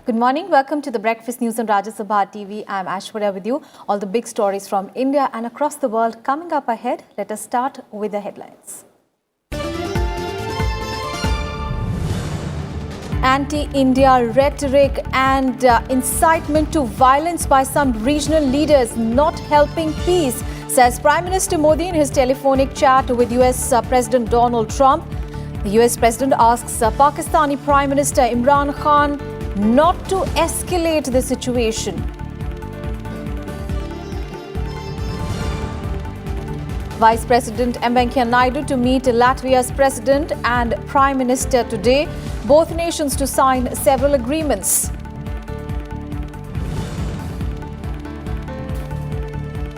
Good morning. Welcome to the Breakfast News on Sabha TV. I'm Ashwarya with you. All the big stories from India and across the world coming up ahead. Let us start with the headlines. Anti-India rhetoric and incitement to violence by some regional leaders not helping peace, says Prime Minister Modi in his telephonic chat with US President Donald Trump. The US President asks Pakistani Prime Minister Imran Khan not to escalate the situation. Vice President Venkaiah Naidu to meet Latvia's President and Prime Minister today, both nations to sign several agreements.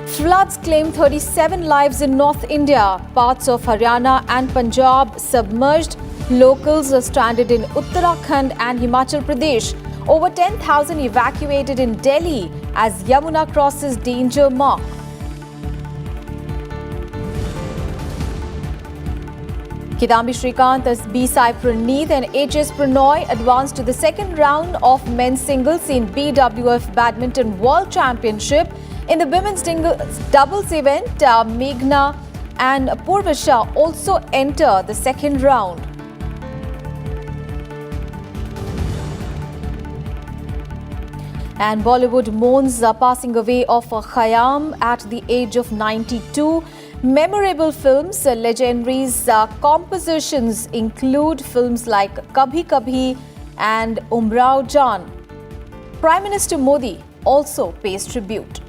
Floods claim 37 lives in North India. Parts of Haryana and Punjab submerged. Locals are stranded in Uttarakhand and Himachal Pradesh. Over 10,000 evacuated in Delhi as Yamuna crosses danger mark. Kidambi Srikanth, B. Sai Praneeth and H.S. Pranoy advanced to the second round of men's singles in BWF Badminton World Championship. In the women's doubles event, Meghna and Purvisha also enter the second round. And Bollywood mourns the passing away of Khayam at the age of 92. Memorable films, legendaries, compositions include films like Kabhi Kabhi and Umrao Jaan. Prime Minister Modi also pays tribute.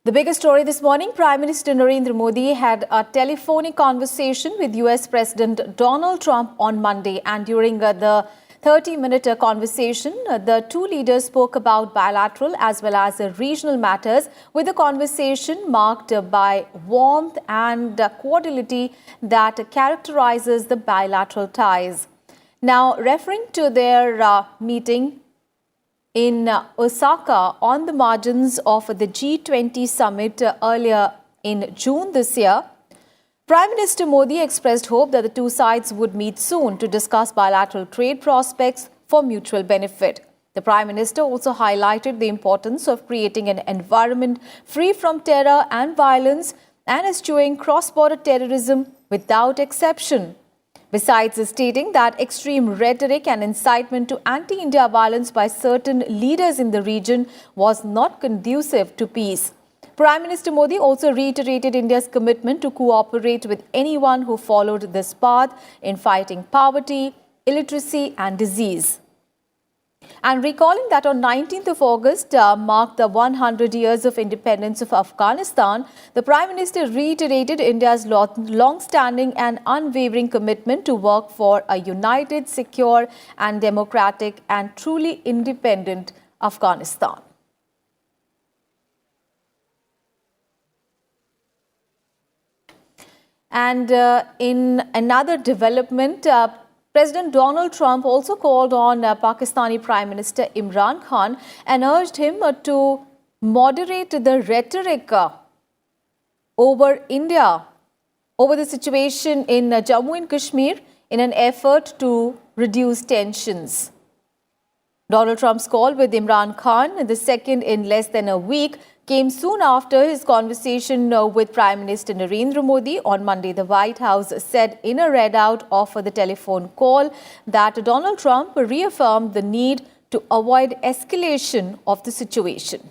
The biggest story this morning, Prime Minister Narendra Modi had a telephonic conversation with US President Donald Trump on Monday, and during the 30-minute conversation, the two leaders spoke about bilateral as well as regional matters, with the conversation marked by warmth and cordiality that characterizes the bilateral ties. Now, referring to their meeting in Osaka on the margins of the G20 summit earlier in June this year, Prime Minister Modi expressed hope that the two sides would meet soon to discuss bilateral trade prospects for mutual benefit. The Prime Minister also highlighted the importance of creating an environment free from terror and violence and eschewing cross-border terrorism without exception. Besides stating that extreme rhetoric and incitement to anti-India violence by certain leaders in the region was not conducive to peace. Prime Minister Modi also reiterated India's commitment to cooperate with anyone who followed this path in fighting poverty, illiteracy and disease. And recalling that on 19th of August marked the 100 years of independence of Afghanistan, the Prime Minister reiterated India's long-standing and unwavering commitment to work for a united, secure and democratic and truly independent Afghanistan. And in another development, President Donald Trump also called on Pakistani Prime Minister Imran Khan and urged him to moderate the rhetoric over India, over the situation in Jammu and Kashmir in an effort to reduce tensions. Donald Trump's call with Imran Khan, the second in less than a week, came soon after his conversation with Prime Minister Narendra Modi on Monday. The White House said in a readout of the telephone call that Donald Trump reaffirmed the need to avoid escalation of the situation.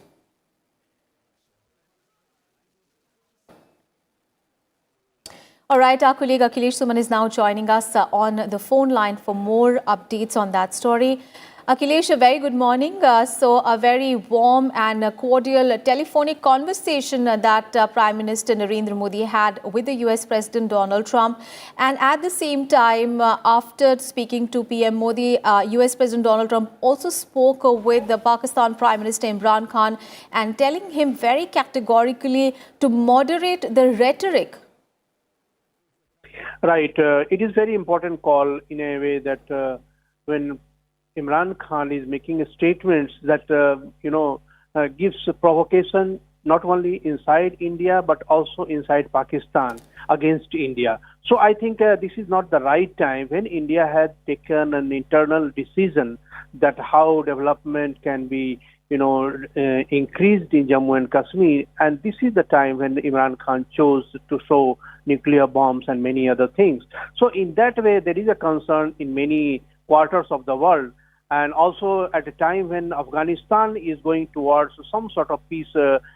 All right, our colleague Akhilesh Suman is now joining us on the phone line for more updates on that story. Akhilesh, a very good morning. So a very warm and cordial telephonic conversation that Prime Minister Narendra Modi had with the US President Donald Trump. And at the same time, after speaking to PM Modi, US President Donald Trump also spoke with the Pakistan Prime Minister Imran Khan and telling him very categorically to moderate the rhetoric. Right. It is very important call in a way that when Imran Khan is making statements that, gives provocation not only inside India but also inside Pakistan. against India. So I think this is not the right time when India had taken an internal decision that how development can be increased in Jammu and Kashmir, and this is the time when Imran Khan chose to throw nuclear bombs and many other things. So in that way, there is a concern in many quarters of the world, and also at a time when Afghanistan is going towards some sort of peace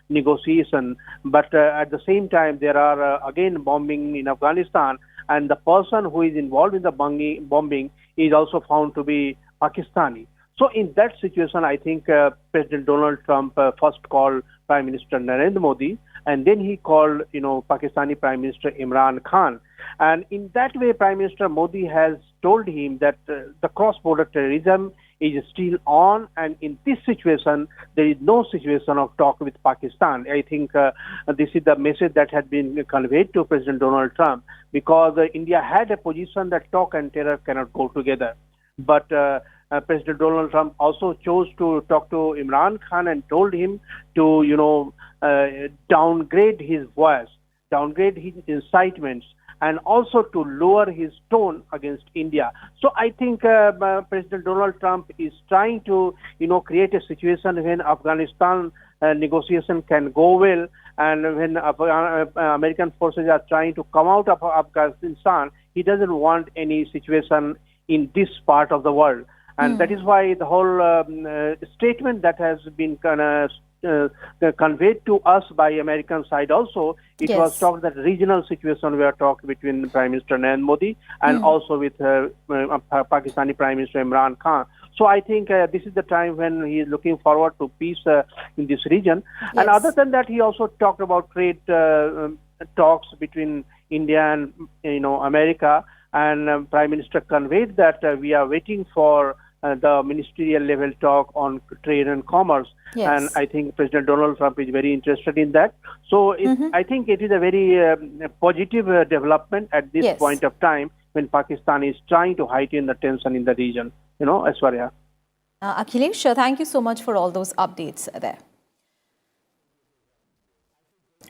negotiation, but at the same time there are again bombing in Afghanistan, and the person who is involved in the bombing is also found to be Pakistani. So in that situation, I think President Donald Trump first called Prime Minister Narendra Modi, and then he called, Pakistani Prime Minister Imran Khan. And in that way, Prime Minister Modi has told him that the cross-border terrorism is still on, and in this situation, there is no situation of talk with Pakistan. I think this is the message that had been conveyed to President Donald Trump, because India had a position that talk and terror cannot go together. But President Donald Trump also chose to talk to Imran Khan and told him to, downgrade his voice, downgrade his incitements, and also to lower his tone against India. So I think President Donald Trump is trying to, create a situation when Afghanistan negotiation can go well, and when American forces are trying to come out of Afghanistan, he doesn't want any situation in this part of the world. And that is why the whole statement that has been conveyed to us by American side also, it was talked that regional situation were talked between Prime Minister Narendra Modi and also with Pakistani Prime Minister Imran Khan. So I think this is the time when he is looking forward to peace in this region. And other than that, he also talked about trade talks between India and America. And Prime Minister conveyed that we are waiting for the ministerial level talk on trade and commerce. And I think President Donald Trump is very interested in that. So I think it is a very positive development at this point of time when Pakistan is trying to heighten the tension in the region. Aishwarya. Akhilesh, thank you so much for all those updates there.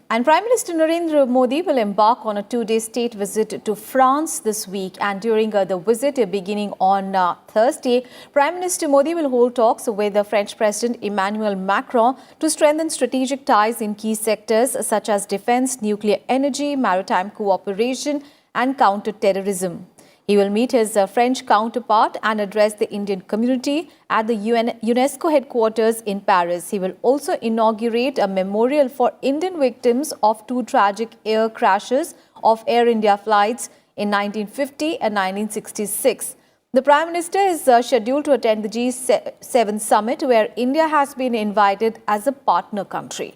And Prime Minister Narendra Modi will embark on a two-day state visit to France this week. And during the visit beginning on Thursday, Prime Minister Modi will hold talks with the French President Emmanuel Macron to strengthen strategic ties in key sectors such as defense, nuclear energy, maritime cooperation and counter-terrorism. He will meet his French counterpart and address the Indian community at the UNESCO headquarters in Paris. He will also inaugurate a memorial for Indian victims of two tragic air crashes of Air India flights in 1950 and 1966. The Prime Minister is scheduled to attend the G7 summit, where India has been invited as a partner country.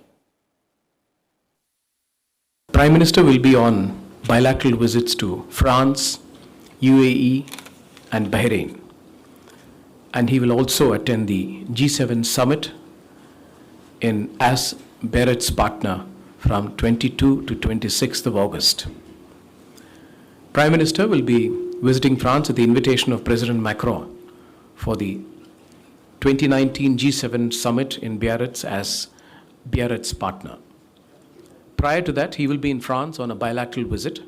Prime Minister will be on bilateral visits to France, UAE and Bahrain, and he will also attend the G7 summit as Barrett's partner from 22 to 26th of August. Prime Minister will be visiting France at the invitation of President Macron for the 2019 G7 summit in Biarritz as Barrett's partner. Prior to that, he will be in France on a bilateral visit.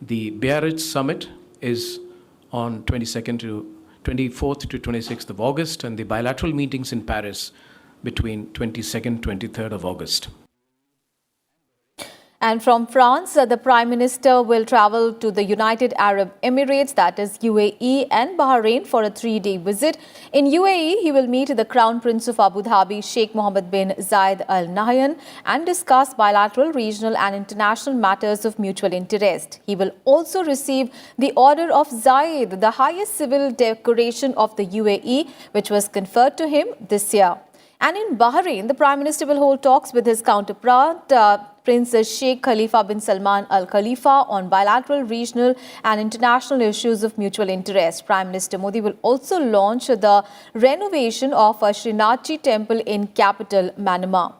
The Biarritz summit is on 24th to 26th of August, and the bilateral meetings in Paris between 22nd, 23rd of August. And from France, the Prime Minister will travel to the United Arab Emirates, that is UAE and Bahrain, for a 3-day visit. In UAE, he will meet the Crown Prince of Abu Dhabi, Sheikh Mohammed bin Zayed Al Nahyan, and discuss bilateral, regional and international matters of mutual interest. He will also receive the Order of Zayed, the highest civil decoration of the UAE, which was conferred to him this year. And in Bahrain, the Prime Minister will hold talks with his counterpart, Prince Sheikh Khalifa bin Salman Al Khalifa, on bilateral, regional and international issues of mutual interest. Prime Minister Modi will also launch the renovation of Srinathji Temple in capital Manama.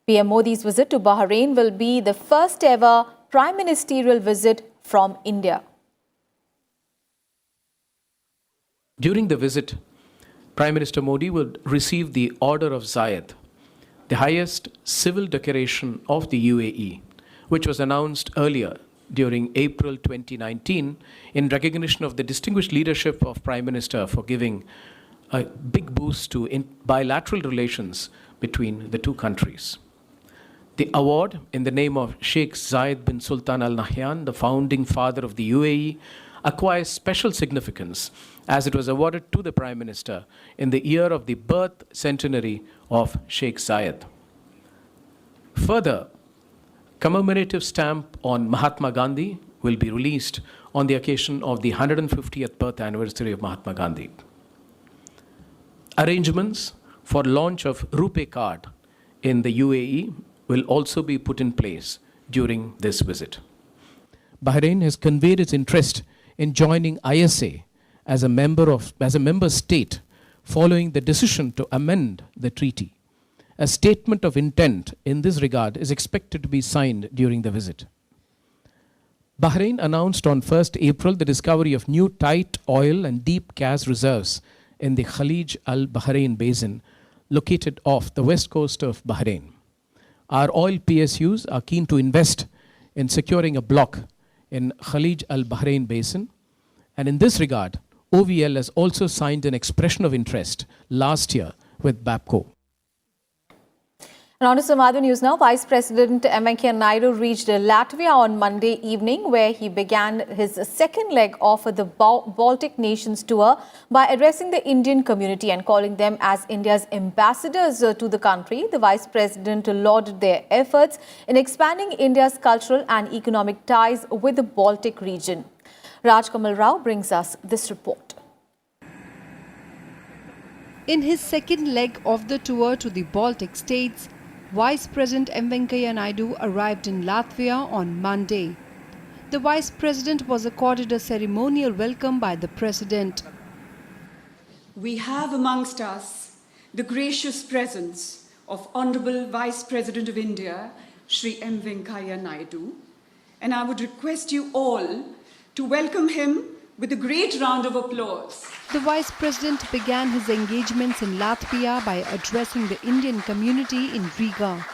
PM Modi's visit to Bahrain will be the first ever prime ministerial visit from India. During the visit, Prime Minister Modi will receive the Order of Zayed, the highest civil decoration of the UAE, which was announced earlier during April 2019 in recognition of the distinguished leadership of Prime Minister for giving a big boost to bilateral relations between the two countries. The award, in the name of Sheikh Zayed bin Sultan Al Nahyan, the founding father of the UAE, acquires special significance as it was awarded to the Prime Minister in the year of the birth centenary of Sheikh Zayed. Further, commemorative stamp on Mahatma Gandhi will be released on the occasion of the 150th birth anniversary of Mahatma Gandhi. Arrangements for launch of RuPay card in the UAE will also be put in place during this visit. Bahrain has conveyed its interest in joining ISA as a member state following the decision to amend the treaty. A statement of intent in this regard is expected to be signed during the visit. Bahrain announced on 1st April the discovery of new tight oil and deep gas reserves in the Khalij al-Bahrain basin located off the west coast of Bahrain. Our oil PSUs are keen to invest in securing a block in Khalij al-Bahrain basin, and in this regard, OVL has also signed an expression of interest last year with BAPCO. And on to some other news now. Vice President Naidu reached Latvia on Monday evening, where he began his second leg of the Baltic nations tour by addressing the Indian community and calling them as India's ambassadors to the country. The Vice President lauded their efforts in expanding India's cultural and economic ties with the Baltic region. Rajkamal Rao brings us this report. In his second leg of the tour to the Baltic states, Vice President Naidu arrived in Latvia on Monday. The Vice President was accorded a ceremonial welcome by the President. We have amongst us the gracious presence of Honourable Vice President of India, Shri M. Venkaiah Naidu, and I would request you all to welcome him with a great round of applause. The Vice President began his engagements in Latvia by addressing the Indian community in Riga.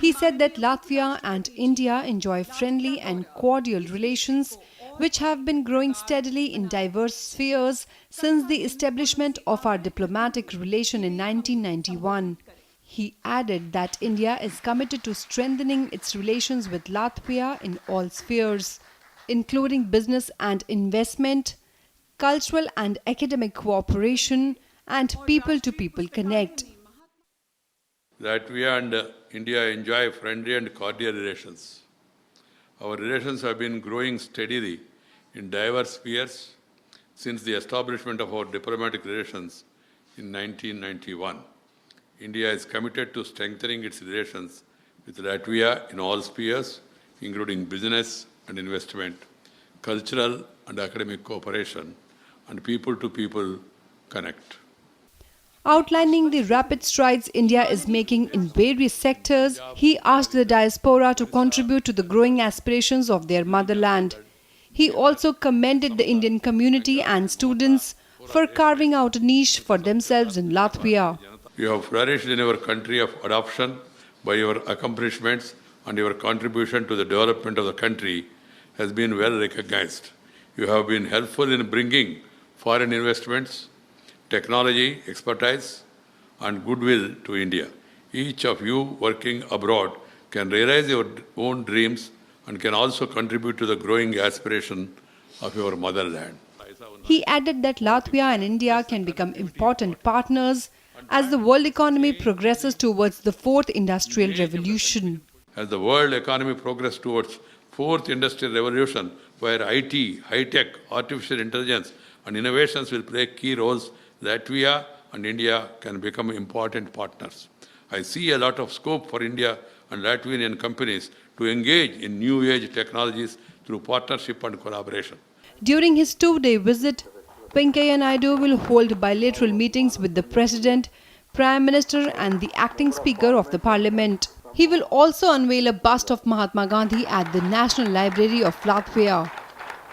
He said that Latvia and India enjoy friendly and cordial relations, which have been growing steadily in diverse spheres since the establishment of our diplomatic relation in 1991. He added that India is committed to strengthening its relations with Latvia in all spheres, including business and investment, cultural and academic cooperation, and people-to-people connect. Latvia and India enjoy friendly and cordial relations. Our relations have been growing steadily in diverse spheres since the establishment of our diplomatic relations in 1991. India is committed to strengthening its relations with Latvia in all spheres, including business and investment, cultural and academic cooperation, and people-to-people connect. Outlining the rapid strides India is making in various sectors, he asked the diaspora to contribute to the growing aspirations of their motherland. He also commended the Indian community and students for carving out a niche for themselves in Latvia. You have flourished in your country of adoption by your accomplishments, and your contribution to the development of the country has been well recognized. You have been helpful in bringing foreign investments, technology, expertise, and goodwill to India. Each of you working abroad can realize your own dreams and can also contribute to the growing aspiration of your motherland. He added that Latvia and India can become important partners as the world economy progresses towards the fourth industrial revolution. As the world economy progresses towards fourth industrial revolution, where IT, high-tech, artificial intelligence, and innovations will play key roles, Latvia and India can become important partners. I see a lot of scope for India and Latvian companies to engage in new age technologies through partnership and collaboration. During his 2-day visit, Venkaiah Naidu will hold bilateral meetings with the President, Prime Minister and the acting Speaker of the Parliament. He will also unveil a bust of Mahatma Gandhi at the National Library of Latvia.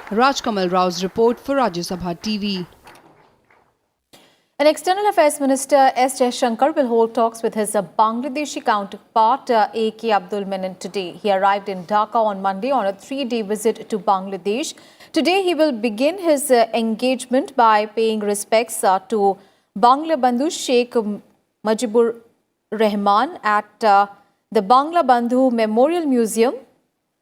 Rajkamal Rao's report for Rajya Sabha TV. An External Affairs Minister S Jaishankar will hold talks with his Bangladeshi counterpart A.K. Abdul Menon today. He arrived in Dhaka on Monday on a 3-day visit to Bangladesh. Today he will begin his engagement by paying respects to Bangla Bandhu Sheikh Mujibur Rahman at the Bangla Bandhu Memorial Museum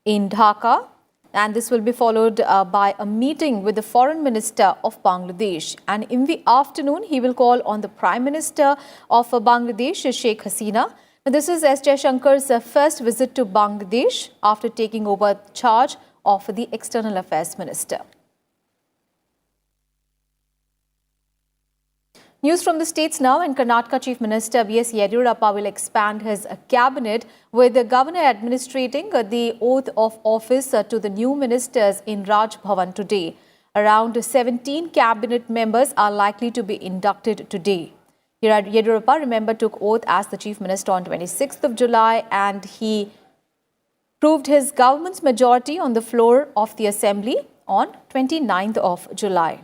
in Dhaka. And this will be followed by a meeting with the Foreign Minister of Bangladesh. And in the afternoon, he will call on the Prime Minister of Bangladesh, Sheikh Hasina. Now, this is S Jaishankar's first visit to Bangladesh after taking over charge of the External Affairs Minister. News from the states now, and Karnataka Chief Minister S Yeddyurappa will expand his cabinet with the governor administrating the oath of office to the new ministers in Raj Bhavan today. Around 17 cabinet members are likely to be inducted today. Yeddyurappa, remember, took oath as the Chief Minister on 26th of July and he proved his government's majority on the floor of the Assembly on 29th of July.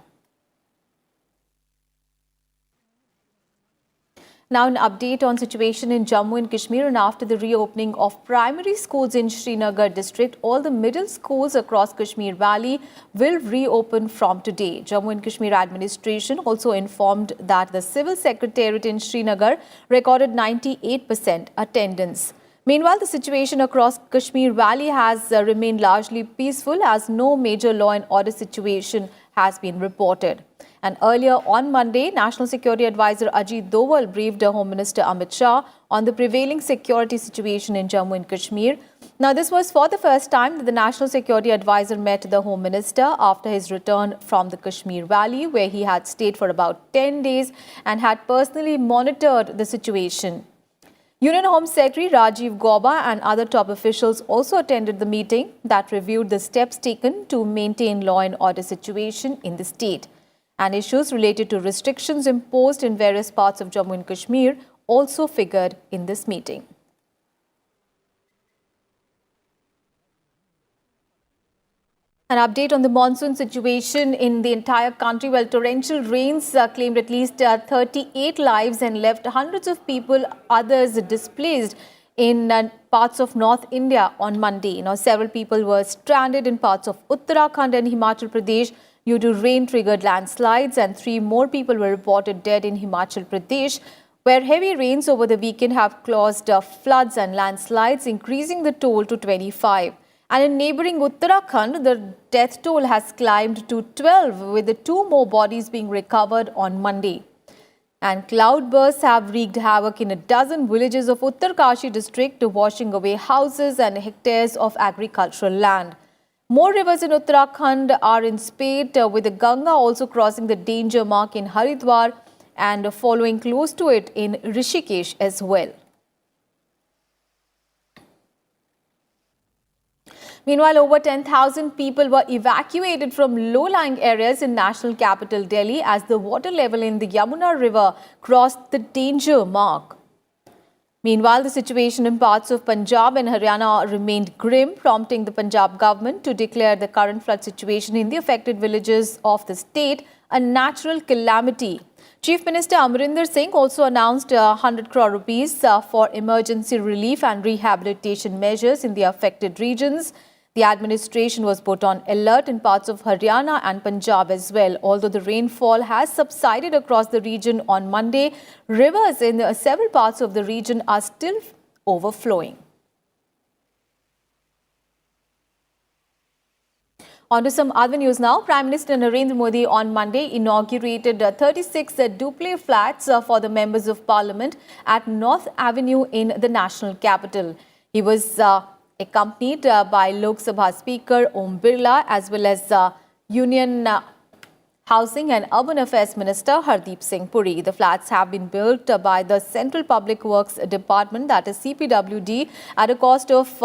Now an update on situation in Jammu and Kashmir, and after the reopening of primary schools in Srinagar district, all the middle schools across Kashmir Valley will reopen from today. Jammu and Kashmir administration also informed that the civil secretariat in Srinagar recorded 98% attendance. Meanwhile, the situation across Kashmir Valley has remained largely peaceful as no major law and order situation has been reported. And earlier on Monday, National Security Advisor Ajit Doval briefed Home Minister Amit Shah on the prevailing security situation in Jammu and Kashmir. Now, this was for the first time that the National Security Advisor met the Home Minister after his return from the Kashmir Valley, where he had stayed for about 10 days and had personally monitored the situation. Union Home Secretary Rajiv and other top officials also attended the meeting that reviewed the steps taken to maintain law and order situation in the state. And issues related to restrictions imposed in various parts of Jammu and Kashmir also figured in this meeting. An update on the monsoon situation in the entire country. Well, torrential rains claimed at least 38 lives and left hundreds of people, others displaced in parts of North India on Monday. Now, several people were stranded in parts of Uttarakhand and Himachal Pradesh due to rain-triggered landslides, and 3 more people were reported dead in Himachal Pradesh, where heavy rains over the weekend have caused floods and landslides, increasing the toll to 25. And in neighbouring Uttarakhand, the death toll has climbed to 12, with the 2 more bodies being recovered on Monday. And cloudbursts have wreaked havoc in a dozen villages of Uttarkashi district, washing away houses and hectares of agricultural land. More rivers in Uttarakhand are in spate, with the Ganga also crossing the danger mark in Haridwar and following close to it in Rishikesh as well. Meanwhile, over 10,000 people were evacuated from low-lying areas in national capital Delhi as the water level in the Yamuna river crossed the danger mark. Meanwhile, the situation in parts of Punjab and Haryana remained grim, prompting the Punjab government to declare the current flood situation in the affected villages of the state a natural calamity. Chief Minister Amarinder Singh also announced 100 crore rupees for emergency relief and rehabilitation measures in the affected regions. The administration was put on alert in parts of Haryana and Punjab as well. Although the rainfall has subsided across the region on Monday, rivers in several parts of the region are still overflowing. On to some other news now. Prime Minister Narendra Modi on Monday inaugurated 36 duplex flats for the members of parliament at North Avenue in the national capital. He was accompanied by Lok Sabha Speaker Om Birla as well as Union Housing and Urban Affairs Minister Hardeep Singh Puri. The flats have been built by the Central Public Works Department, that is CPWD, at a cost of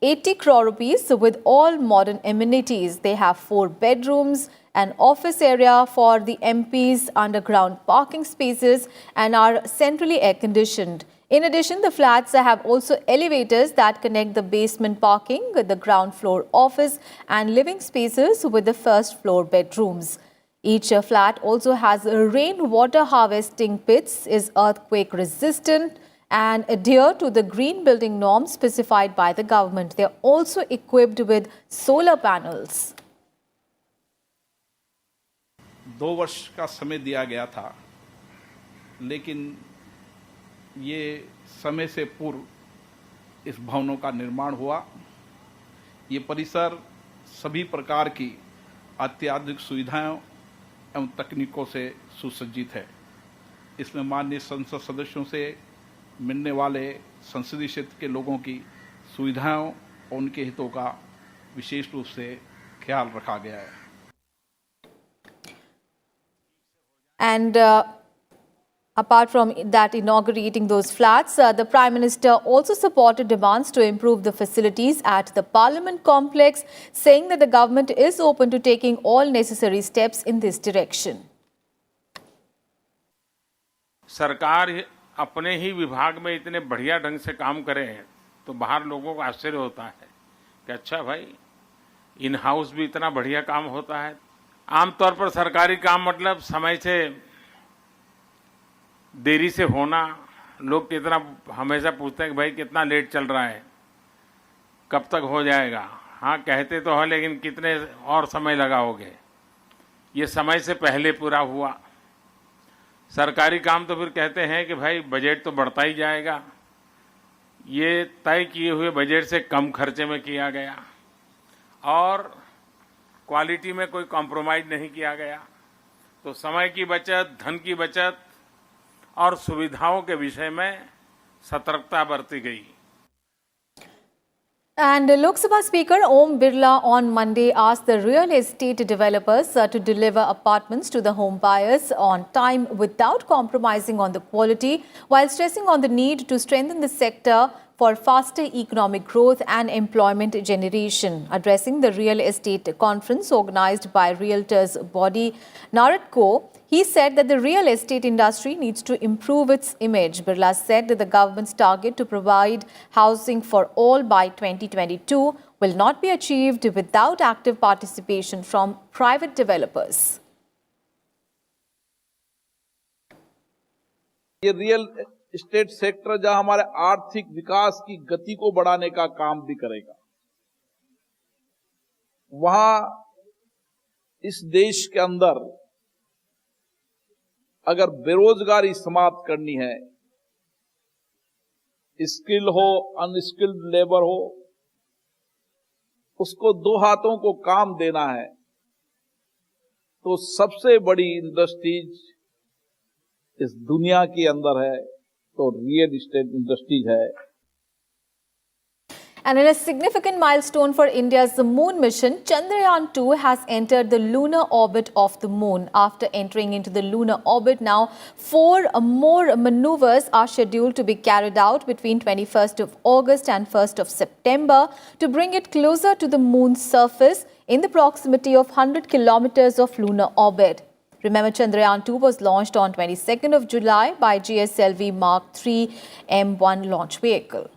80 crore rupees with all modern amenities. They have 4 bedrooms, an office area for the MPs, underground parking spaces, and are centrally air-conditioned. In addition, the flats have also elevators that connect the basement parking with the ground floor office and living spaces with the first floor bedrooms. Each flat also has rainwater harvesting pits, is earthquake resistant, and adhere to the green building norms specified by the government. They are also equipped with solar panels. 2 वर्ष का समय दिया गया था, लेकिन ये समय से पूर्व इस भवनों का निर्माण हुआ। ये परिसर सभी प्रकार की अत्याधुनिक सुविधाओं एवं तकनीकों से सुसज्जित है। इसमें माननीय संसद सदस्यों से मिलने वाले संसदीय क्षेत्र के लोगों की सुविधाओं और उनके हितों का विशेष रूप से ख्याल रखा गया है। And apart from that, inaugurating those flats, the Prime Minister also supported demands to improve the facilities at the Parliament complex, saying that the government is open to taking all necessary steps in this direction. सरकार अपने ही विभाग में इतने बढ़िया ढंग से काम करे हैं तो बाहर लोगों को आश्चर्य होता है कि अच्छा भाई, इन हाउस भी इतना बढ़िया काम होता है। आमतौर पर सरकारी काम मतलब समय से देरी से होना। लोग कितना हमेशा पूछते हैं कि भाई कितना लेट चल रहा है, कब तक हो जाएगा। हाँ कहते तो है, लेकिन कितने और समय लगाओगे। ये समय से पहले पूरा हुआ। सरकारी काम तो फिर कहते हैं कि भाई बजट तो बढ़ता ही जाएगा। ये तय किए हुए बजट से कम खर्चे में किया गया और क्वालिटी में कोई कॉम्प्रोमाइज नहीं किया गया। तो समय की बचत, धन की बचत और सुविधाओं के विषय में सतर्कता बरती गई। And Lok Sabha Speaker Om Birla on Monday asked the real estate developers to deliver apartments to the home buyers on time without compromising on the quality, while stressing on the need to strengthen the sector for faster economic growth and employment generation. Addressing the real estate conference organized by realtors body Naratco, he said that the real estate industry needs to improve its image. Birla said that the government's target to provide housing for all by 2022 will not be achieved without active participation from private developers. ये real estate sector जहां हमारे आर्थिक विकास की गति को बढ़ाने का काम भी करेगा, वहां इस देश के अंदर अगर बेरोजगारी समाप्त करनी है, स्किल हो अनस्किल्ड लेबर हो, उसको दो हाथों को काम देना है, तो सबसे बड़ी इंडस्ट्रीज इस दुनिया के अंदर है तो रियल एस्टेट इंडस्ट्रीज है। And in a significant milestone for India's moon mission, Chandrayaan-2 has entered the lunar orbit of the moon. After entering into the lunar orbit now, 4 more maneuvers are scheduled to be carried out between 21st of August and 1st of September to bring it closer to the moon's surface in the proximity of 100 kilometers of lunar orbit. Remember, Chandrayaan-2 was launched on 22nd of July by GSLV Mark III M1 launch vehicle.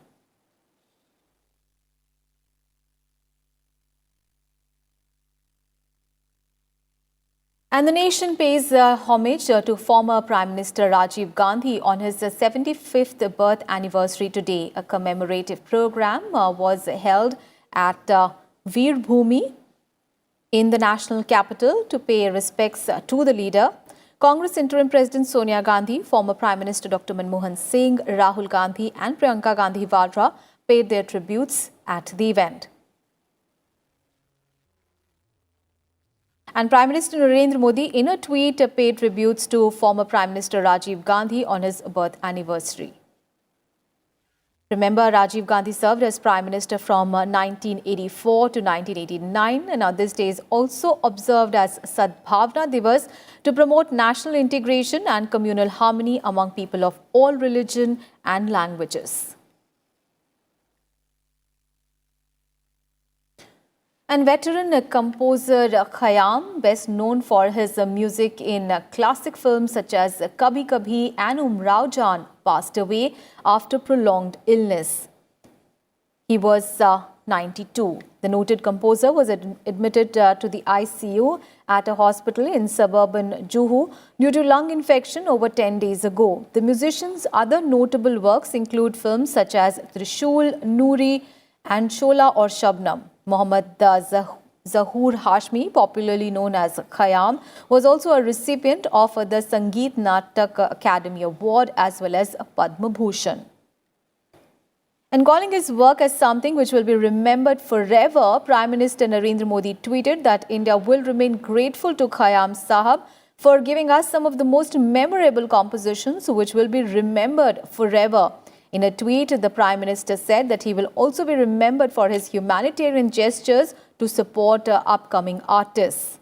And the nation pays homage to former Prime Minister Rajiv Gandhi on his 75th birth anniversary today. A commemorative program was held at Veer Bhumi in the national capital to pay respects to the leader. Congress interim President Sonia Gandhi, former Prime Minister Dr. Manmohan Singh, Rahul Gandhi and Priyanka Gandhi Vadra paid their tributes at the event. And Prime Minister Narendra Modi, in a tweet, paid tributes to former Prime Minister Rajiv Gandhi on his birth anniversary. Remember, Rajiv Gandhi served as Prime Minister from 1984 to 1989. And now this day is also observed as Sadbhavna Divas to promote national integration and communal harmony among people of all religion and languages. And veteran composer Khayam, best known for his music in classic films such as Kabhi Kabhi and Umrao Jaan, passed away after prolonged illness. He was 92. The noted composer was admitted to the ICU at a hospital in suburban Juhu due to lung infection over 10 days ago. The musician's other notable works include films such as Trishul, Noori and Shola or Shabnam. Mohammad Zahoor Hashmi, popularly known as Khayam, was also a recipient of the Sangeet Natak Academy Award as well as Padma Bhushan. And calling his work as something which will be remembered forever, Prime Minister Narendra Modi tweeted that India will remain grateful to Khayam Sahab for giving us some of the most memorable compositions which will be remembered forever. In a tweet, the Prime Minister said that he will also be remembered for his humanitarian gestures to support upcoming artists.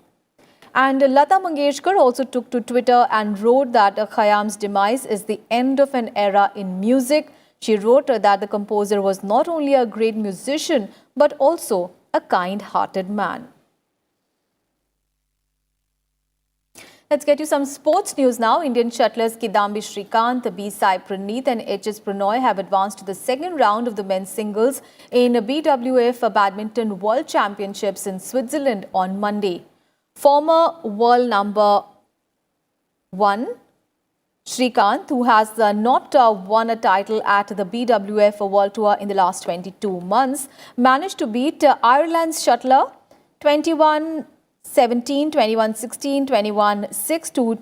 And Lata Mangeshkar also took to Twitter and wrote that Khayam's demise is the end of an era in music. She wrote that the composer was not only a great musician, but also a kind-hearted man. Let's get you some sports news now. Indian shuttlers Kidambi Shrikant, B Sai Praneeth and HS Pranoy have advanced to the second round of the men's singles in BWF Badminton World Championships in Switzerland on Monday. Former world number 1 Shrikant, who has not won a title at the BWF World Tour in the last 22 months, managed to beat Ireland's shuttler 21-17, 21-16, 21-6 to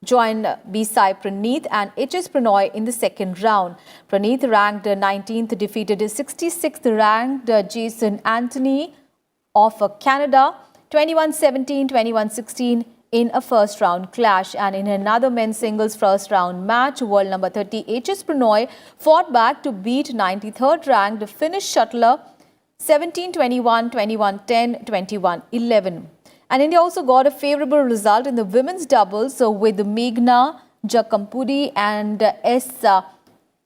join B Sai Praneeth and HS Pranoy in the second round. Praneeth, ranked 19th, defeated 66th ranked Jason Anthony of Canada 21-17, 21-16 in a first round clash. And in another men's singles first round match, world number 30 HS Pranoy fought back to beat 93rd ranked Finnish shuttler 17-21, 21-10, 21-11. And India also got a favourable result in the women's doubles with Meghna Jakampudi and S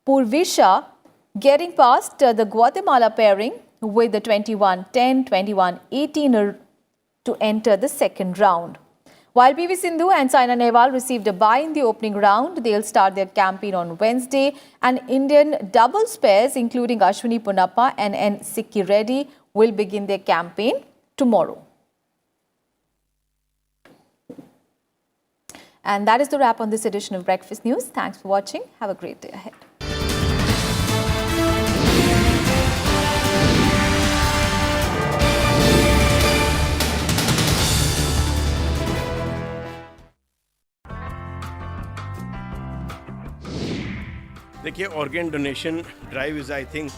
Purvisha getting past the Guatemala pairing with the 21-10, 21-18 to enter the second round. While PV Sindhu and Saina Nehwal received a bye in the opening round, they'll start their campaign on Wednesday. And Indian doubles pairs, including Ashwini Punappa and N. Sikki Reddy, will begin their campaign tomorrow. And that is the wrap on this edition of Breakfast News. Thanks for watching. Have a great day ahead. देखिए organ donation drive is I think